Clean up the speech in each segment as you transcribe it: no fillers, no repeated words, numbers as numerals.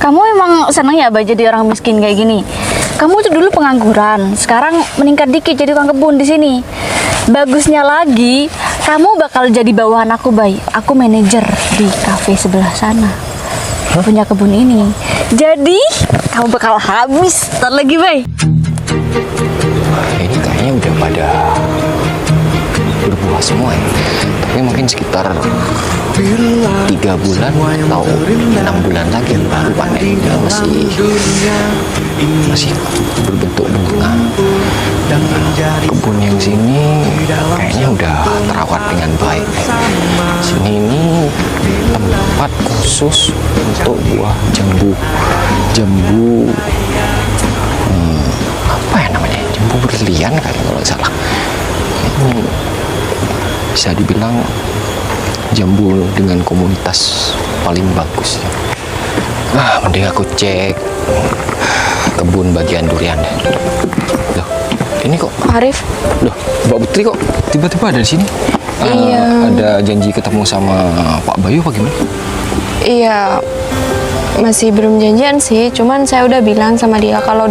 Kamu emang seneng ya Bay jadi orang miskin kayak gini? Kamu tuh dulu pengangguran, sekarang meningkat dikit jadi tukang kebun di sini. Bagusnya lagi, kamu bakal jadi bawahan aku Bay. Aku manajer di kafe sebelah sana. Punya kebun ini. Jadi, kamu bakal habis ntar lagi Bay. Ini kayaknya udah pada berbuah semua ya. Tapi mungkin sekitar 3 bulan atau 6 bulan lagi baru panennya masih berbentuk bunga. Dan kebun yang sini kayaknya udah terawat dengan baik. Sini ini tempat khusus untuk buah jambu apa ya namanya, jambu berlian kali kalau nggak salah. Ini bisa dibilang jambu dengan komunitas paling bagus. Mending aku cek kebun bagian durian deh. Loh, ini kok Arif? Loh, Mbak Putri kok tiba-tiba ada di sini? Iya. Ada janji ketemu sama Pak Bayu apa gimana? Iya, masih belum janjian sih. Cuman saya udah bilang sama dia kalau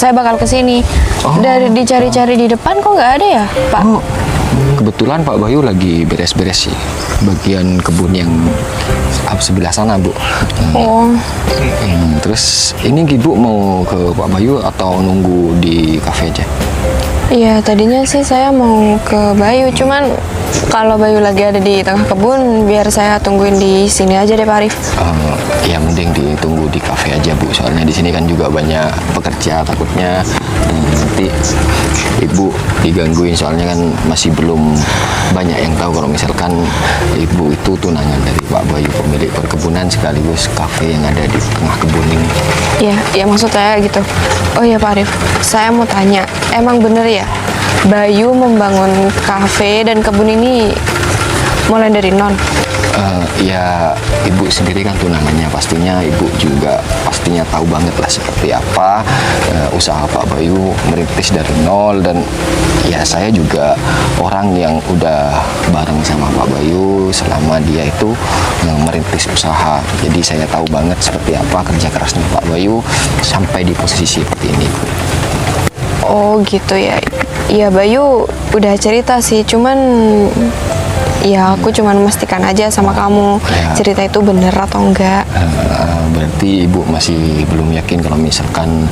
saya bakal kesini. Dari dicari-cari di depan kok nggak ada ya, Pak? Oh, kebetulan Pak Bayu lagi beres-beres sih bagian kebun yang sebelah sana, Bu. Oh, Terus ini Ibu mau ke Pak Bayu atau nunggu di kafe aja? iya tadinya sih saya mau ke Bayu. Cuman kalau Bayu lagi ada di tengah kebun, biar saya tungguin di sini aja deh, Pak Arif. Ya mending ditunggu di kafe aja Bu, soalnya di sini kan juga banyak pekerja, takutnya nanti Ibu digangguin, soalnya kan masih belum banyak yang tahu kalau misalkan Ibu itu tunangan dari Pak Bayu, pemilik perkebunan sekaligus kafe yang ada di tengah kebun ini. Iya maksud saya gitu. Oh iya Pak Arif, saya mau tanya, emang bener ya Bayu membangun kafe dan kebun ini mulai dari nol? Ya Ibu sendiri kan tunangannya, pastinya Ibu juga pastinya tahu banget lah seperti apa usaha Pak Bayu merintis dari nol. Dan ya saya juga orang yang udah bareng sama Pak Bayu selama dia itu merintis usaha, jadi saya tahu banget seperti apa kerja kerasnya Pak Bayu sampai di posisi seperti ini. Oh gitu ya. Iya Bayu udah cerita sih, cuman ya aku cuman memastikan aja sama kamu cerita itu bener atau enggak. Berarti Ibu masih belum yakin kalau misalkan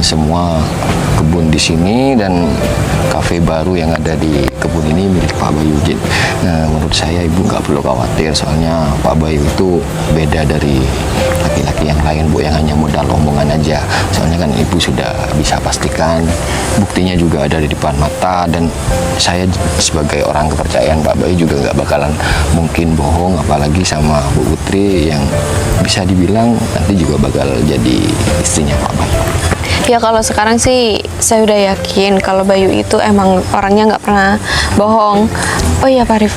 semua kebun di sini dan kafe baru yang ada di kebun ini milik Pak Bayu. Menurut saya Ibu nggak perlu khawatir, soalnya Pak Bayu itu beda dari laki-laki yang lain Bu, yang hanya modal omongan aja. Soalnya kan Ibu sudah bisa pastikan, buktinya juga ada di depan mata, dan saya sebagai orang kepercayaan Pak Bayu juga nggak bakalan mungkin bohong, apalagi sama Bu Putri yang bisa dibilang nanti juga bakal jadi istrinya Pak Bayu. Ya kalau sekarang sih saya udah yakin kalau Bayu itu emang orangnya nggak pernah bohong. Oh iya Pak Arif,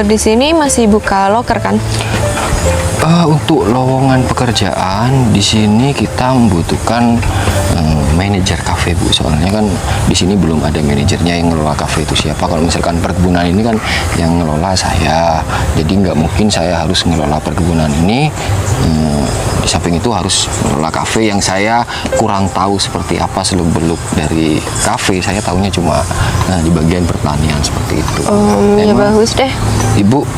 di sini masih buka loker kan? Untuk lowongan pekerjaan di sini kita membutuhkan manajer kafe Bu, soalnya kan di sini belum ada manajernya yang ngelola kafe itu siapa. Kalau misalkan perkebunan ini kan yang ngelola saya, jadi nggak mungkin saya harus ngelola perkebunan ini. Di samping itu harus ngelola kafe yang saya kurang tahu seperti apa seluk-beluk dari kafe. Saya tahunya cuma di bagian pertanian seperti itu. Ya bagus deh. Ibu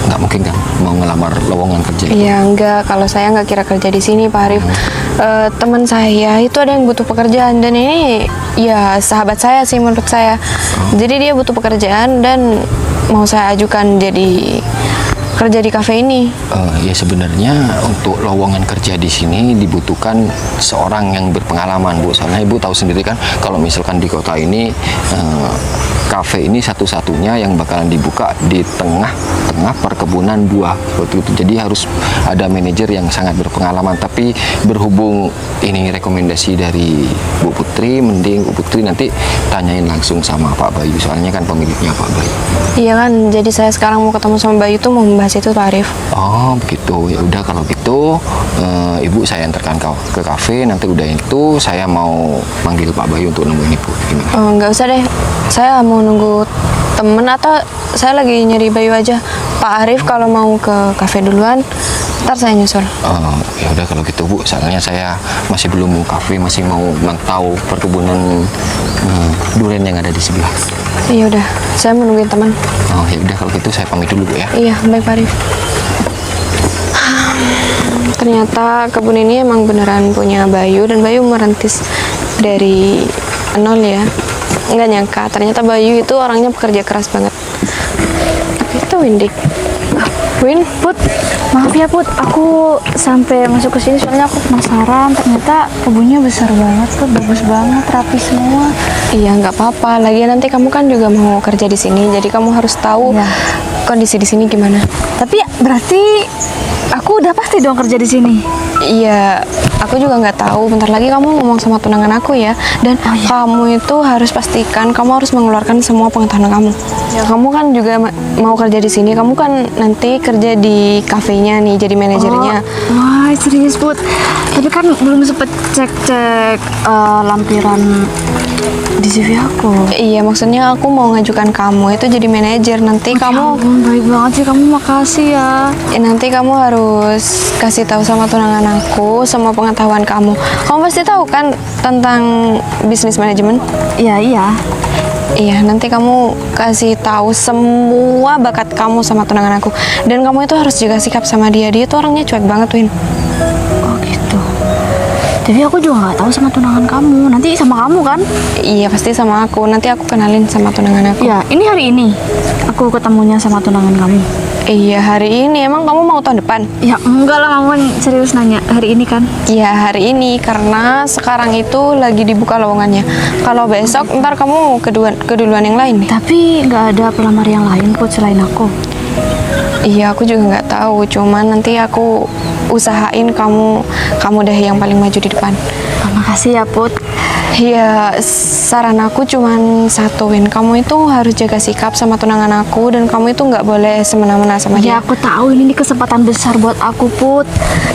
nggak mungkin kan mau ngelamar lowongan kerja itu? Ya enggak, kalau saya nggak kira kerja di sini Pak Arif. Teman saya itu ada yang butuh pekerjaan, dan ini ya sahabat saya sih menurut saya. Jadi dia butuh pekerjaan dan mau saya ajukan jadi kerja di kafe ini. Ya sebenarnya untuk lowongan kerja di sini dibutuhkan seorang yang berpengalaman Bu, soalnya Ibu tahu sendiri kan kalau misalkan di kota ini kafe ini satu-satunya yang bakalan dibuka di tengah-tengah perkebunan buah itu. Jadi harus ada manajer yang sangat berpengalaman. Tapi berhubung ini rekomendasi dari Bu Putri, mending Bu Putri nanti tanyain langsung sama Pak Bayu, soalnya kan pemiliknya Pak Bayu. Iya kan, jadi saya sekarang mau ketemu sama Bayu tuh mau membahas itu Pak Arif. Oh begitu, ya udah kalau gitu Ibu saya antarkan ke kafe. Nanti udah itu saya mau manggil Pak Bayu untuk nemuin Ibu. Gimana? Nggak usah deh, saya mau nunggu temen atau saya lagi nyari Bayu aja. Pak Arif kalau mau ke kafe duluan, Ntar saya nyusul. Ya udah kalau gitu Bu, soalnya saya masih belum kafe, masih mau mantau perkebunan durian yang ada di sebelah. Iya udah, saya menungguin teman. Oh ya udah kalau gitu saya pamit dulu Bu ya. Iya, baik Pak Arif. Ternyata kebun ini emang beneran punya Bayu, dan Bayu merintis dari nol ya. Nggak nyangka, ternyata Bayu itu orangnya pekerja keras banget. Itu Windik. Win, Put, maaf ya Put, aku sampai masuk ke sini soalnya aku penasaran. Ternyata kebunnya besar banget, Put, bagus banget, rapi semua. iya nggak apa-apa. Lagian nanti kamu kan juga mau kerja di sini, jadi kamu harus tahu Iya. kondisi di sini gimana. Tapi berarti aku udah pasti dong kerja di sini. Iya, aku juga nggak tahu. Bentar lagi kamu ngomong sama tunangan aku ya. Dan kamu itu harus pastikan kamu harus mengeluarkan semua pengetahuan kamu. Ya, kamu kan juga mau kerja di sini. Kamu kan nanti kerja di kafenya nih, jadi manajernya. Wah, serius Put. Tapi kan belum sempet cek-cek lampiran di CV aku. Iya, maksudnya aku mau ngajukan kamu itu jadi manajer. Nanti Ya kamu ampun, baik banget sih kamu, makasih ya. nanti kamu harus kasih tahu sama tunangan aku semua pengetahuan kamu. Kamu pasti tahu kan tentang bisnis manajemen? Iya, iya. Iya, nanti kamu kasih tahu semua bakat kamu sama tunangan aku. Dan kamu itu harus juga sikap sama dia. Dia tuh orangnya cuek banget, Win. Oh gitu. Tapi aku juga nggak tahu sama tunangan kamu. Nanti sama kamu kan? Iya, pasti sama aku. Nanti aku kenalin sama tunangan aku. Ya, ini hari ini aku ketemunya sama tunangan kamu. Iya, hari ini. Emang kamu mau tahun depan? Ya enggak lah, kamu kan serius nanya. Hari ini kan? Iya, hari ini. Karena sekarang itu lagi dibuka lowongannya. Kalau besok, ntar kamu keduluan yang lain nih. Tapi nggak ada pelamar yang lain Put selain aku. Iya, aku juga nggak tahu. Cuman nanti aku usahain kamu deh yang paling maju di depan. Makasih ya Put. Iya, saran aku cuman satu, Win. Kamu itu harus jaga sikap sama tunangan aku, dan kamu itu nggak boleh semena-mena sama Ya dia. aku tahu ini kesempatan besar buat aku Put.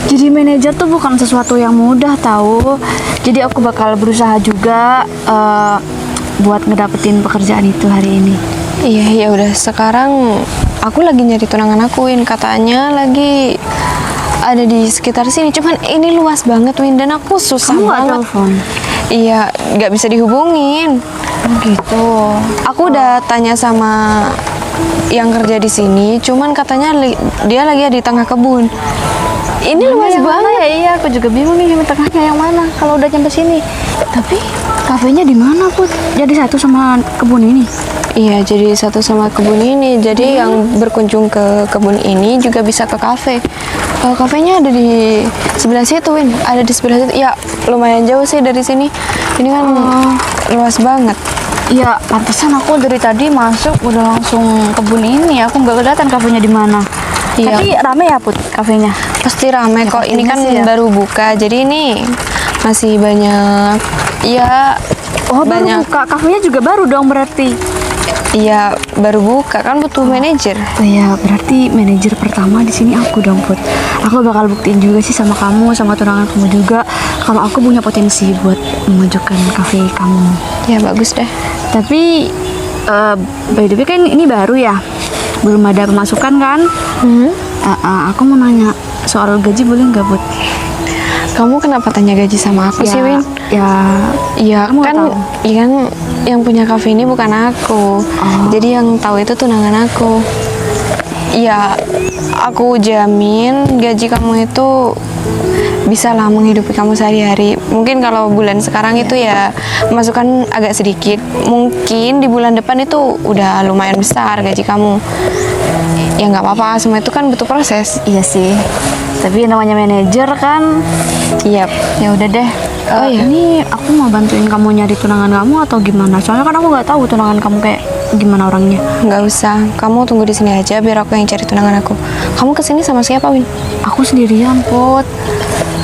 Jadi manajer tuh bukan sesuatu yang mudah tahu. Jadi aku bakal berusaha juga buat ngedapetin pekerjaan itu hari ini. Iya, ya udah. Sekarang aku lagi nyari tunangan aku, Win. Katanya lagi ada di sekitar sini. Cuman ini luas banget, Win, dan aku susah Kamu nggak banget. telepon? Iya, nggak bisa dihubungin. Oh gitu. Aku udah tanya sama yang kerja di sini, cuman katanya dia lagi di tengah kebun. Ini luas yang mana banget. ya? Iya, aku juga bingung nih yang tengahnya yang mana kalau udah nyampe sini. Tapi kafenya di mana Put? Jadi satu sama kebun ini. Iya, jadi satu sama kebun ini. Jadi yang berkunjung ke kebun ini juga bisa ke kafe. Kafenya ada di sebelah situ, Win. Ada di sebelah situ. Ya, lumayan jauh sih dari sini. Ini kan luas banget. Iya, pantesan aku dari tadi masuk udah langsung kebun ini. Aku nggak kelihatan kafenya di mana. Iya. Tapi rame ya Put kafenya. Pasti rame kok. Ini kan pastinya sih ya. baru buka. Jadi ini masih banyak. Ya, Oh, banyak. baru buka. Kafenya juga baru dong berarti. Iya, baru buka kan butuh manajer. Oh iya, berarti manajer pertama di sini aku dong Put. Aku bakal buktiin juga sih sama kamu, sama tunangan kamu juga kalau aku punya potensi buat memajukan kafe kamu. Ya, bagus deh. Tapi by the way kan ini baru ya, belum ada pemasukan kan? Aku mau nanya soal gaji boleh nggak Put? Kamu kenapa tanya gaji sama aku sih, Win? Ya, Iya Kamu nggak kan, tahu? iya kan yang punya kafe ini bukan aku. Jadi yang tahu itu tunangan aku. Iya, aku jamin gaji kamu itu bisa lah menghidupi kamu sehari-hari. Mungkin kalau bulan sekarang itu ya masukan agak sedikit. Mungkin di bulan depan itu udah lumayan besar gaji kamu. Ya nggak apa-apa, semua itu kan butuh proses. iya sih. Tapi namanya manajer kan. Iya. Ya udah deh. Oh, iya. Ini aku mau bantuin kamu nyari tunangan kamu atau gimana? Soalnya kan aku nggak tahu tunangan kamu kayak gimana orangnya. Nggak usah, kamu tunggu di sini aja biar aku yang cari tunangan aku. Kamu kesini sama siapa, Win? Aku sendirian Put.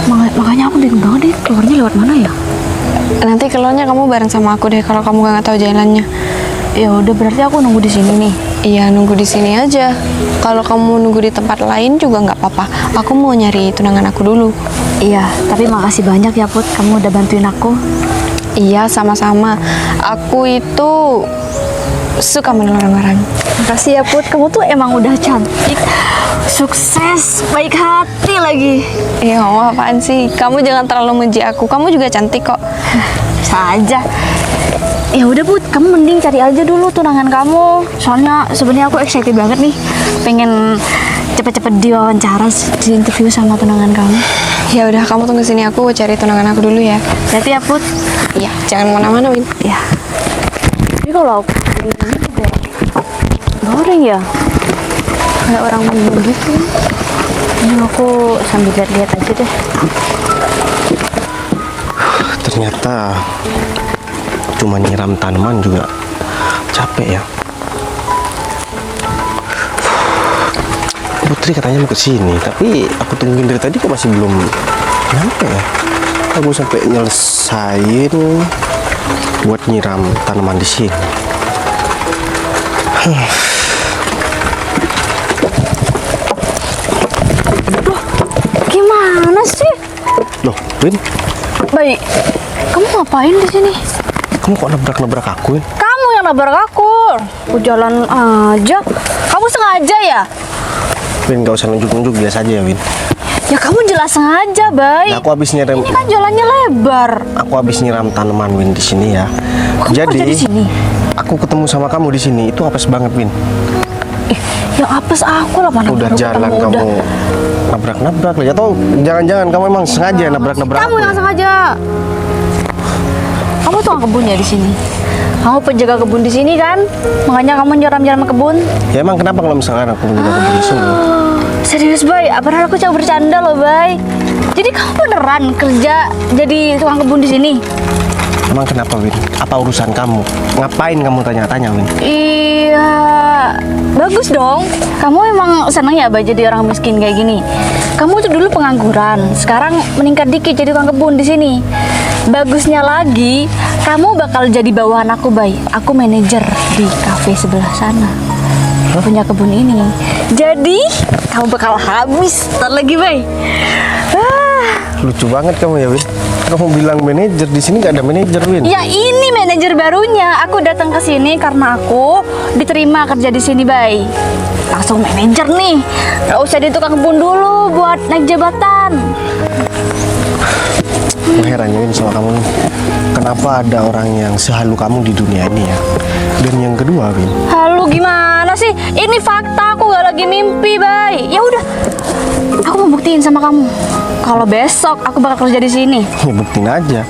Makanya aku bingung banget deh keluarnya lewat mana ya. Nanti keluarnya kamu bareng sama aku deh kalau kamu nggak tahu jalannya. Ya udah berarti aku nunggu di sini nih. Iya, nunggu di sini aja. Kalau kamu nunggu di tempat lain juga nggak apa-apa. Aku mau nyari tunangan aku dulu. Iya, tapi makasih banyak ya Put, kamu udah bantuin aku. Iya, sama-sama. Aku itu suka menolong orang. Makasih ya Put, kamu tuh emang udah cantik. sukses, baik hati lagi. Ya mama apaan sih? Kamu jangan terlalu muji aku. Kamu juga cantik kok. Saja. Ya udah Put, kamu mending cari aja dulu tunangan kamu. Soalnya sebenarnya aku excited banget nih, pengen cepet-cepet diwawancara, di interview sama tunangan kamu. Ya udah, kamu tunggu sini, aku cari tunangan aku dulu ya. Berarti ya Put. Iya, jangan kemana-mana, Win. Ya. Jadi kalau aku di sini juga boring ya, kayak orang menunggu gitu. Ini aku sambil lihat-lihat aja deh. Ternyata cuma nyiram tanaman juga capek ya. Putri katanya mau kesini, tapi aku tungguin dari tadi kok masih belum nyampe ya. Aku sampai nyelesain buat nyiram tanaman di sini. Gimana sih? Loh, Win, Baik, kamu ngapain di sini? kamu kok nabrak-nabrak aku, Win? Kamu yang nabrak aku. Aku jalan aja. Kamu sengaja ya? Win, gak usah nunjuk-nunjuk, biasa aja ya, Win. Ya kamu jelas sengaja, Bay. Nah, aku habis nyiram, Ini kan jalannya lebar. aku habis nyiram tanaman, Win, di sini ya. Kamu kerja di sini? aku ketemu sama kamu di sini, itu apes banget, Win. Yang apes aku lah, mana Udah baru jalan ketemu, kamu udah. nabrak-nabrak lagi, atau jangan-jangan kamu emang sengaja nabrak-nabrak Kamu aku yang ya? sengaja. Kamu tukang kebun ya di sini. Kamu penjaga kebun di sini kan? Makanya kamu nyeram-nyeram kebun. Ya emang kenapa kalau misalkan aku menjaga kebun di sini? Serius, Bay? Padahal aku cuma bercanda loh, Bay. Jadi kamu beneran kerja jadi tukang kebun di sini? Emang kenapa, Win? Apa urusan kamu? Ngapain kamu tanya-tanya, Win? Iya, bagus dong. Kamu emang seneng ya, Bay, jadi orang miskin kayak gini? Kamu tuh dulu pengangguran, sekarang meningkat dikit jadi tukang kebun di sini. Bagusnya lagi, kamu bakal jadi bawahan aku, Bay. Aku manajer di kafe sebelah sana. Aku punya kebun ini. Jadi, kamu bakal habis ntar lagi, Bay. Lucu banget kamu ya, Win. Kamu bilang manajer, di sini nggak ada manajer, Win. Ya ini manajer barunya. Aku datang ke sini karena aku diterima kerja di sini, Bay. Langsung manajer nih. Gak usah di tukang kebun dulu buat naik jabatan. Aku heran ya, Win, sama kamu, Win. Kenapa ada orang yang sehalu kamu di dunia ini ya? Dan yang kedua, Win, Halo, gimana sih? Ini fakta, aku gak lagi mimpi, Bay. Ya udah, aku mau buktiin sama kamu. Kalau besok aku bakal kerja di sini. ya buktiin aja.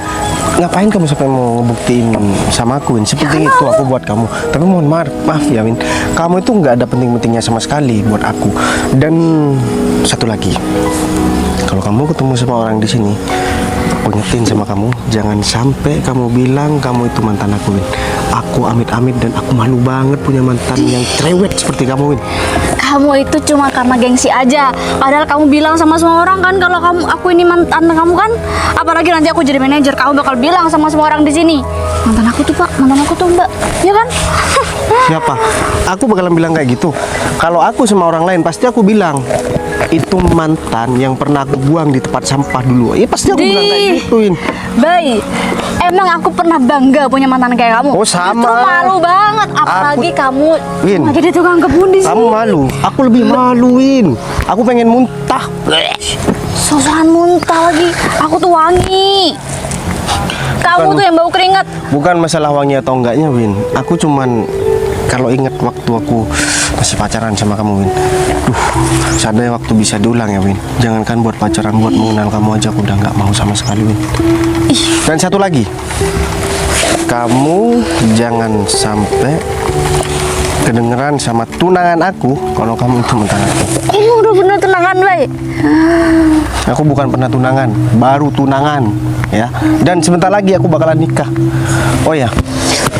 Ngapain kamu sampai mau ngebuktiin sama aku, Win? Sepenting itu aku buat kamu. Tapi mohon maaf ya, Win. Kamu itu nggak ada penting-pentingnya sama sekali buat aku. Dan satu lagi, kalau kamu ketemu sama orang di sini, aku ingetin sama kamu, jangan sampai kamu bilang kamu itu mantan aku, Win. Aku amit-amit dan aku malu banget punya mantan yang cerewet seperti kamu, Win. Kamu itu cuma karena gengsi aja. Padahal kamu bilang sama semua orang kan kalau aku ini mantan kamu kan. Apalagi nanti aku jadi manajer, kamu bakal bilang sama semua orang di sini. Mantan aku tuh, Pak. Mantan aku tuh, Mbak. Ya kan? Siapa? Aku bakalan bilang kayak gitu. Kalau aku sama orang lain pasti aku bilang itu mantan yang pernah aku buang di tempat sampah dulu. Ya pasti aku bilang kayak gituin. Bay, emang aku pernah bangga punya mantan kayak kamu. Oh, sama. Justru malu banget. Apalagi kamu Win, cuma jadi tukang kebun di sini. kamu malu. Aku lebih maluin. Aku pengen muntah. Sosokan muntah lagi. Aku tuh wangi. Kamu tuh yang bau keringat. Bukan masalah wangi atau enggaknya, Win. Aku cuman kalau inget waktu aku masih pacaran sama kamu, Win. Seandainya waktu bisa diulang ya, Win. Jangankan buat pacaran, buat mengenal kamu aja aku udah nggak mau sama sekali, Win. Dan satu lagi, kamu jangan sampai kedengeran sama tunangan aku kalau kamu itu mantan aku. Ini udah bener tunangan, Bay. Aku bukan pernah tunangan, baru tunangan, ya. Dan sebentar lagi aku bakalan nikah. Oh ya,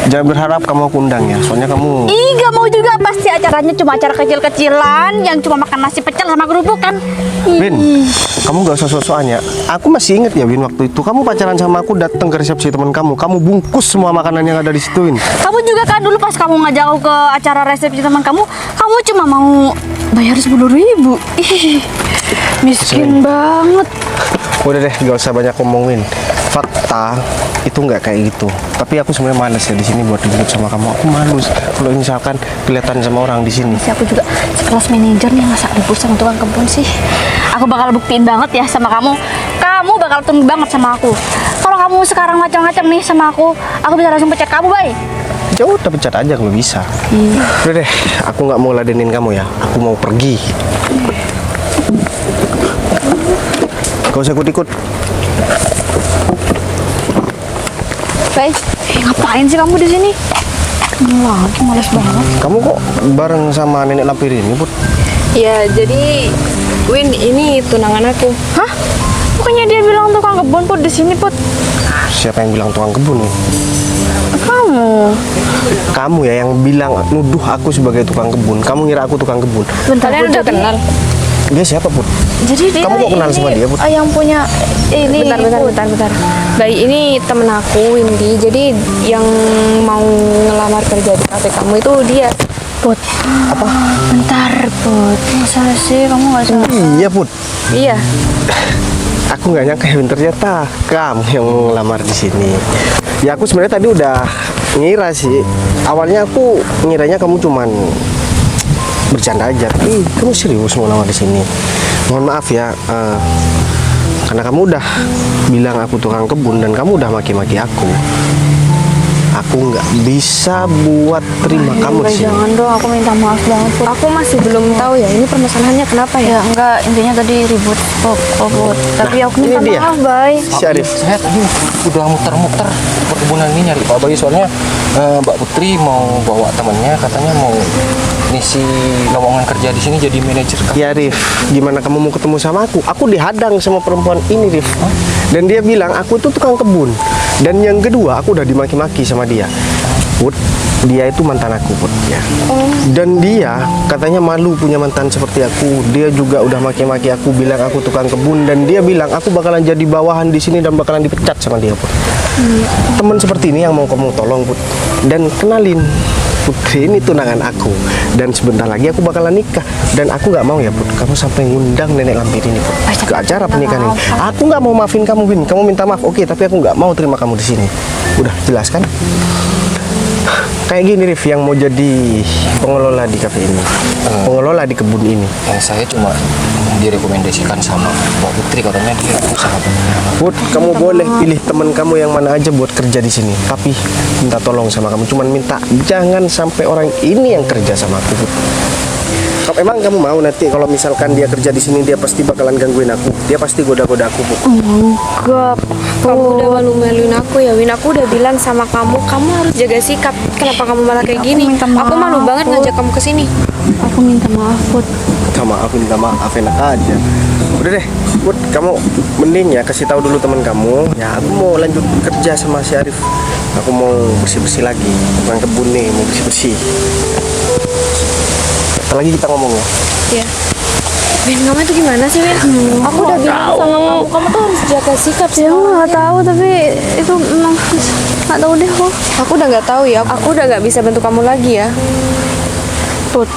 jangan berharap kamu aku undang ya, soalnya kamu. Ih, gak mau juga. Pasti acaranya cuma acara kecil-kecilan yang cuma makan nasi pecel sama kerupuk kan. Win, kamu gak usah sok-sokan ya. Aku masih inget ya, Win, waktu itu kamu pacaran sama aku, datang ke resepsi teman kamu bungkus semua makanan yang ada di situ, Win. Kamu juga kan dulu pas kamu ngajak aku ke acara resepsi teman kamu cuma mau bayar 10.000. Ih, miskin banget. Udah deh, gak usah banyak ngomongin. fakta itu nggak kayak gitu. Tapi aku sebenarnya males ya di sini buat ribut sama kamu. Aku malu kalau misalkan kelihatan sama orang di sini. Si aku juga sekelas manajer nih, masa ribut sama tukang kebun sih. Aku bakal buktiin banget ya sama kamu. Kamu bakal tunduk banget sama aku. Kalau kamu sekarang macam-macam nih sama aku bisa langsung pecat kamu, Bay. Ya udah pecat aja kalau bisa. Udah deh, aku nggak mau ladenin kamu ya. Aku mau pergi. Gak usah ikut-ikut. Bay, ngapain sih kamu di sini? Lagi males banget. Kamu kok bareng sama nenek lampir ini, Put? Ya, jadi Win, ini tunangan aku. Hah? Bukannya dia bilang tukang kebun Put di sini, Put? Siapa yang bilang tukang kebun nih? Kamu. Kamu ya yang bilang nuduh aku sebagai tukang kebun. Kamu ngira aku tukang kebun. Bentar, Kalian Put, udah jadi- kenal? Dia siapa, Put? Jadi dia Kamu kok kenal sama dia, Put? Yang punya ini. Bentar. Baik, ini temen aku, Windy. Jadi yang mau ngelamar kerja di kafe kamu itu dia. Put. Apa? Bentar, Put. Masa sih kamu nggak salah? Iya, Put. Iya. Aku nggak nyangka ya, ternyata kamu yang mau ngelamar di sini. Ya aku sebenarnya tadi udah ngira sih. Awalnya aku ngiranya kamu cuman bercanda aja, tapi kamu serius mau ngelamar di sini. Mohon maaf ya, karena kamu udah bilang aku tukang kebun dan kamu udah maki-maki aku. Aku nggak bisa buat terima kamu di sini. Jangan dong, aku minta maaf banget, Put. Aku masih belum tahu ya, ini permasalahannya kenapa ya? Ya enggak, intinya tadi ribut Put. Tapi aku ini minta dia. maaf, Bay. Si Arif. Saya tadi udah muter-muter perkebunan ini nyari Pak Bayu, soalnya Mbak Putri mau bawa temannya, katanya mau ngisi lowongan kerja di sini jadi manajer. Ya Rif, gimana kamu mau ketemu sama aku? Aku dihadang sama perempuan ini, Rif. Dan dia bilang aku tuh tukang kebun. Dan yang kedua, aku udah dimaki-maki sama dia. Put, dia itu mantan aku, Put. Ya. Dan dia katanya malu punya mantan seperti aku. Dia juga udah maki-maki aku, bilang aku tukang kebun. Dan dia bilang aku bakalan jadi bawahan di sini dan bakalan dipecat sama dia, Put. Teman seperti ini yang mau kamu tolong, Put. Dan kenalin, Putri ini tunangan aku. Dan sebentar lagi aku bakalan nikah. Dan aku nggak mau ya, Put, kamu sampai ngundang nenek lampir ini, Put, ke acara pernikahan ini. Aku nggak mau maafin kamu, Win. Kamu minta maaf, oke, tapi aku nggak mau terima kamu di sini. Udah jelas kan? Kayak gini, Rif, yang mau jadi pengelola di kafe ini, pengelola di kebun ini. Saya cuma direkomendasikan sama Mbak Putri, katanya dia sahabatnya. Put, kamu boleh pilih teman kamu yang mana aja buat kerja di sini. Tapi minta tolong sama kamu, cuman minta jangan sampai orang ini yang kerja sama aku, Put. Kalau emang kamu mau nanti kalau misalkan dia kerja di sini, dia pasti bakalan gangguin aku. Dia pasti goda-goda aku, Put. Enggak. Kamu udah malu-maluin aku ya, Win. Aku udah bilang sama kamu, kamu harus jaga sikap. Kenapa kamu malah kayak gini? minta maaf, Aku malu banget Put. ngajak kamu ke sini. Aku minta maaf, Put. Minta maaf, enak aja. Udah deh, Put, kamu mending ya kasih tahu dulu teman kamu. Ya, aku mau lanjut kerja sama si Arif. Aku mau bersih-bersih lagi. Bukan kebun nih, mau bersih-bersih. Ntar lagi kita ngomong ya. Iya. Win, kamu itu gimana sih, Win? Aku udah bilang sama kamu tuh harus jaga sikap sih. Ya nggak tahu, tapi itu emang nggak tahu deh kok. Aku udah nggak tahu ya. Aku udah nggak bisa bantu kamu lagi ya. Put,